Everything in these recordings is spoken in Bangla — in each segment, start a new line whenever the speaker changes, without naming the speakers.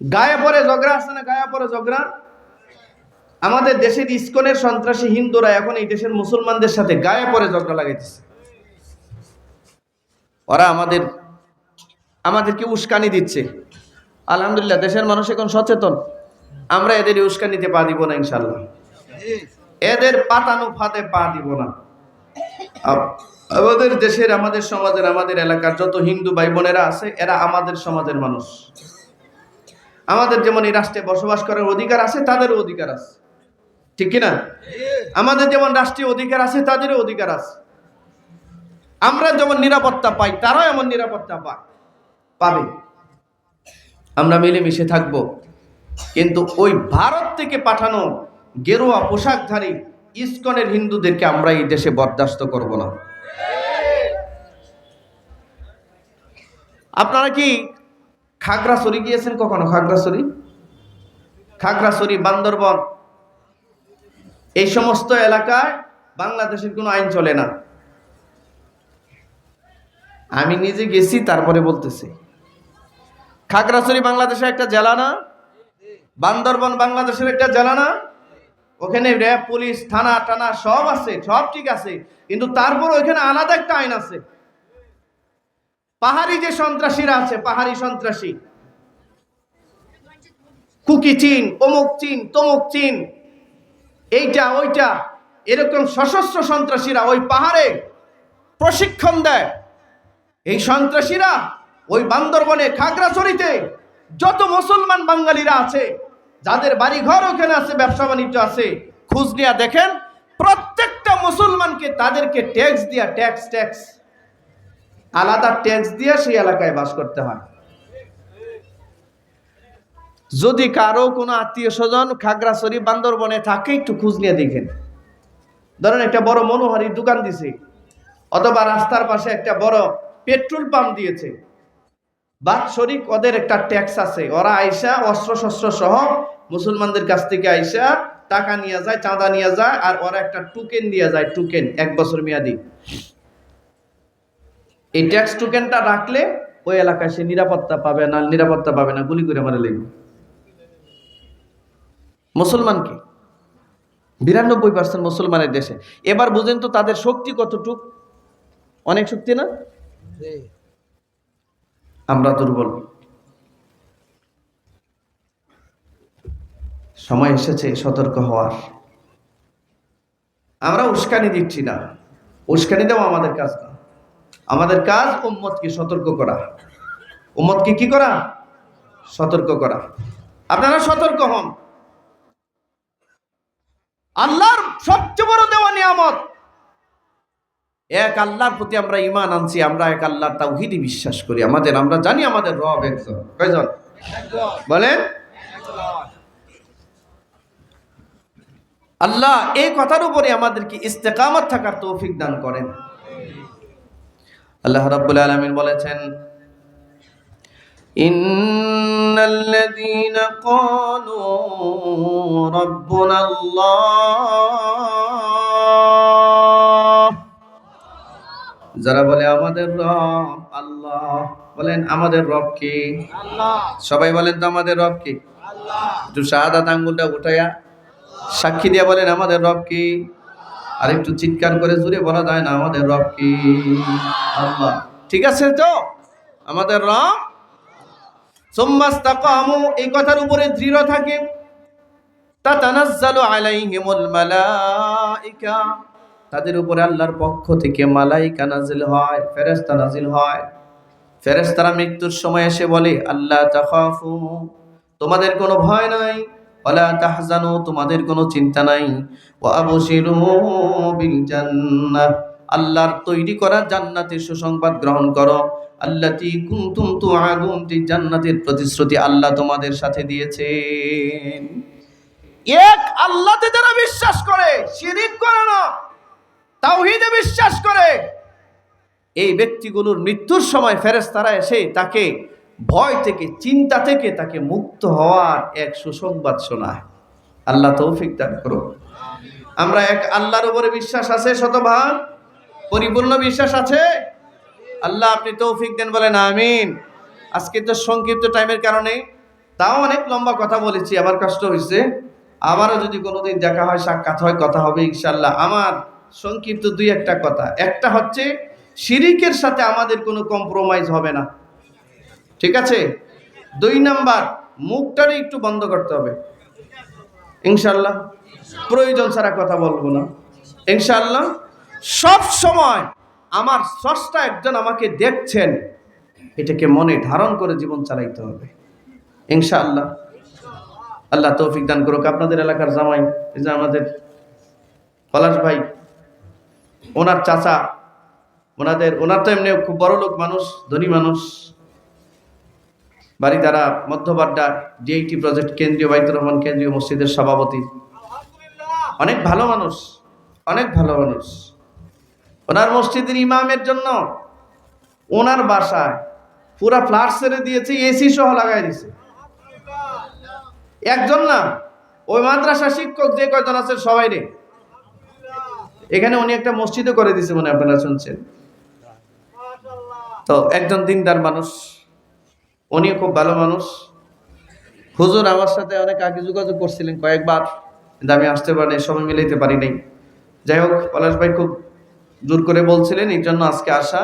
গায়ে পরে ঝগড়া আছে না, গায়ে পরে ঝগড়া। আমাদের দেশের ইসকনের সন্ত্রাসী হিন্দুরা এখন এই দেশের মুসলমানদের সাথে গায়ে পরে ঝগড়া লাগাইতেছে। ওরা আমাদেরকে উস্কানি দিচ্ছে। আলহামদুলিল্লাহ, দেশের মানুষ এখন সচেতন। আমরা এদের উস্কানিতে পা দিব না ইনশাল্লাহ, এদের পাতানো ফাঁদে পা দিব না। আমাদের দেশের, আমাদের সমাজের, আমাদের এলাকার যত হিন্দু ভাই বোনেরা আছে, এরা আমাদের সমাজের মানুষ। আমাদের যেমন এই রাষ্ট্রে বসবাস করার অধিকার আছে, তাদেরও অধিকার আছে, ঠিক কিনা? আমাদের যেমন রাষ্ট্রীয় অধিকার আছে, তাদেরও অধিকার আছে। আমরা যেমন নিরাপত্তা পাই, তারাও এমন নিরাপত্তা পাবে। আমরা মিলেমিশে থাকব। কিন্তু ওই ভারত থেকে পাঠানো গেরুয়া পোশাকধারী ইসকনের হিন্দুদেরকে আমরা এই দেশে বরদাস্ত করব না। আপনারা কি খাগড়াছড়ি গিয়েছেন কখনো? খাগড়াছড়ি, বান্দরবন, এই সমস্ত এলাকায় বাংলাদেশের কোনো আইন চলে না। আমি নিজে গেছি, তারপরে বলতেছি। খাগড়াছড়ি বাংলাদেশের একটা জেলা না? বান্দরবন বাংলাদেশের একটা জেলা না? ওখানে র্যাব, পুলিশ, থানা টানা সব আছে, সব ঠিক আছে, কিন্তু তারপর ওইখানে আলাদা একটা আইন আছে। পাহাড়ি যে সন্ত্রাসীরা আছে, পাহাড়ি সন্ত্রাসী, কুকি চিন, অমুক চিন, তমুক চিন, এইটা ওইটা, এরকম সশস্ত্র সন্ত্রাসীরা ওই পাহাড়ে প্রশিক্ষণ দেয়। এই সন্ত্রাসীরা ওই বান্দরবনে, খাগড়াছড়িতে যত মুসলমান বাঙালিরা আছে, যাদের বাড়ি ঘর ওখানে আছে, ব্যবসা বাণিজ্য আছে, খোঁজ নিয়ে দেখেন প্রত্যেকটা মুসলমানকে তাদেরকে ট্যাক্স দিয়া, ট্যাক্স আলাদা ট্যাক্স দিয়ে সেই এলাকায় বাস করতে হয়। যদি কারো কোনো আত্মীয় স্বজন খাগড়াছড়ি বান্দরবনে থাকে, একটু খোঁজ নিয়ে দেখেন। ধরেন একটা বড় মনোহারীর দোকান দিছে, অথবা রাস্তার পাশে একটা বড় পেট্রোল পাম্প দিয়েছে, বাৎসরিক ওদের একটা ট্যাক্স আছে। ওরা আইসা অস্ত্র শস্ত্র সহ মুসলমানদের কাছ থেকে আইসা টাকা নিয়ে যায়, চাঁদা নিয়ে যায়, আর ওরা একটা টোকেন দিয়ে যায়, টোকেন 1 বছর মেয়াদি। এই ট্যাক্স টোকেনটা রাখলে ওই এলাকায় সে নিরাপত্তা পাবে না, গুলি করে মারা লাগবে। মুসলমানকে 92% মুসলমানের দেশে। এবার বুঝেন তো তাদের শক্তি কতটুক? অনেক শক্তি না? আমরা দুর্বল। সময় এসেছে সতর্ক হওয়ার। আমরা উস্কানি দিচ্ছি না, উস্কানি দেওয়া আমাদের কাজ না। আমাদের কাজ উম্মতকে সতর্ক করা। উম্মতকে কি করা? সতর্ক করা। আপনারা সতর্ক হন। আল্লাহর সবচেয়ে বড় দেওয়া নিয়ামত, এক আল্লাহর প্রতি আমরা ঈমান আনছি, আমরা এক আল্লাহর তাওহীদে বিশ্বাস করি। আমরা জানি আমাদের রব একজন। কয়জন বলেন? আল্লাহ এই কথার উপরে আমাদেরকে ইস্তেকামত থাকার তৌফিক দান করেন। আল্লাহ রাব্বুল আলামিন বলেছেন, ইন্নাল্লাযীনা ক্বালু রাব্বুনাল্লাহ, যারা বলে আমাদের রব আল্লাহ, বলেন আমাদের রব কি? আল্লাহ। সবাই বলেন তো আমাদের রব কি? আল্লাহ। একটু শাহাদাত আঙ্গুলটা উঠায়া সাক্ষী দিয়া বলেন আমাদের রব কি? আর একটু চিৎকার করে জোরে বলা যায় না আমাদের রব কি? আল্লাহ। ঠিক আছে তো? আমাদের রব। সুম্মাস্তাকামু, এই কথার উপরে দৃঢ় থাকে। তাতানাজ্জালু আলাইহিমুল মালাইকা, তাদের উপরে আল্লাহর পক্ষ থেকে মালাইকা নাজিল হয়, ফেরেশতা নাজিল হয়। ফেরেশতারা মৃত্যুর সময় এসে বলে, আল্লাহ তাখাফু, তোমাদের কোনো ভয় নাই, ওয়ালা তাহজানু, তোমাদের কোনো চিন্তা নাই, ওয়া আবশিরু বিল জান্নাহ, আল্লাহর তৈরি করা জান্নাতের সুসংবাদ গ্রহণ করো। আল্লাতী কুনতুম তুআদুন, যে জান্নাতের প্রতিশ্রুতি আল্লাহ তোমাদের সাথে দিয়েছেন। এক আল্লাহতে যারা বিশ্বাস করে, শিরিক করে না, তাওহীদে বিশ্বাস করে, এই ব্যক্তিগুলোর মৃত্যুর সময় ফেরেশতারা এসে তাকে ভয় থেকে, চিন্তা থেকে তাকে মুক্ত হওয়ার এক সুসংবাদ শোনায়। আল্লাহ তৌফিক দান করুন। আমরা এক আল্লাহর উপরে বিশ্বাস আছে, শতভাগ পরিপূর্ণ বিশ্বাস আছে। আল্লাহ আপনি তৌফিক দেন, বলেন আমিন। আজকে তো সংক্ষিপ্ত টাইমের কারণে তাও অনেক লম্বা কথা বলেছি, আমার কষ্ট হয়েছে। আবারও যদি কোনোদিন দেখা হয়, সাক্ষাৎ হয়, কথা হবে ইনশাল্লাহ। আমার সংক্ষিপ্ত দুই একটা কথা। একটা হচ্ছে শিরিকের সাথে আমাদের কোনো কম্প্রোমাইজ হবে না, ঠিক আছে? 2 নাম্বার, মুখটারে একটু বন্ধ করতে হবে ইনশাল্লাহ। প্রয়োজন ছাড়া কথা বলবো না ইনশাল্লাহ। সব সময় আমার স্রষ্টা একজন আমাকে দেখছেন, এটাকে মনে ধারণ করে জীবন চালাইতে হবে ইনশাআল্লাহ। আল্লাহ তৌফিক দান করুক। আপনাদের এলাকার জামাই, এই যে আমাদের পলাশ ভাই, ওনার চাচা, ওনার তো এমনি খুব বড় লোক মানুষ, ধনী মানুষ, বাড়ি দ্বারা মধ্যবাড্ডা ডিআইটি প্রজেক্ট কেন্দ্রীয় বাইতুর রহমান কেন্দ্রীয় মসজিদের সভাপতি, অনেক ভালো মানুষ, অনেক ভালো মানুষ। ওনার মসজিদের ইমামের জন্য ওনার বাসায় পুরা ফ্ল্যাট ছেড়ে দিয়েছে, এসি সহ লাগাই দিয়েছে। একজন না, ওই মাদ্রাসা শিক্ষক যে কয়জন আছে সবাই রে। এখানে উনি একটা মসজিদও করে দিয়েছে, মনে আপনারা শুনছেন তো। একজন দিনদার মানুষ, উনি খুব ভালো মানুষ। হুজুর আমার সাথে অনেক আগে যোগাযোগ করছিলেন কয়েকবার, কিন্তু আমি আসতে পারি নাই, সময় মিলাইতে পারি নাই। যাই হোক, পলাশ ভাই খুব জোর করে বলছিলেন, এই জন্য আজকে আসা।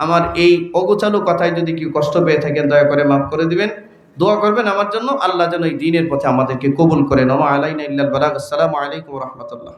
আমার এই অগোছালো কথায় যদি কেউ কষ্ট পেয়ে থাকেন, দয়া করে মাফ করে দিবেন। দোয়া করবেন আমার জন্য, আল্লাহ যেন এই দ্বীনের পথে আমাদেরকে কবুল করেন। ওয়া আলাইনা ইল্লাল বালাগ। আসসালামু আলাইকুম ওয়া রাহমাতুল্লাহ।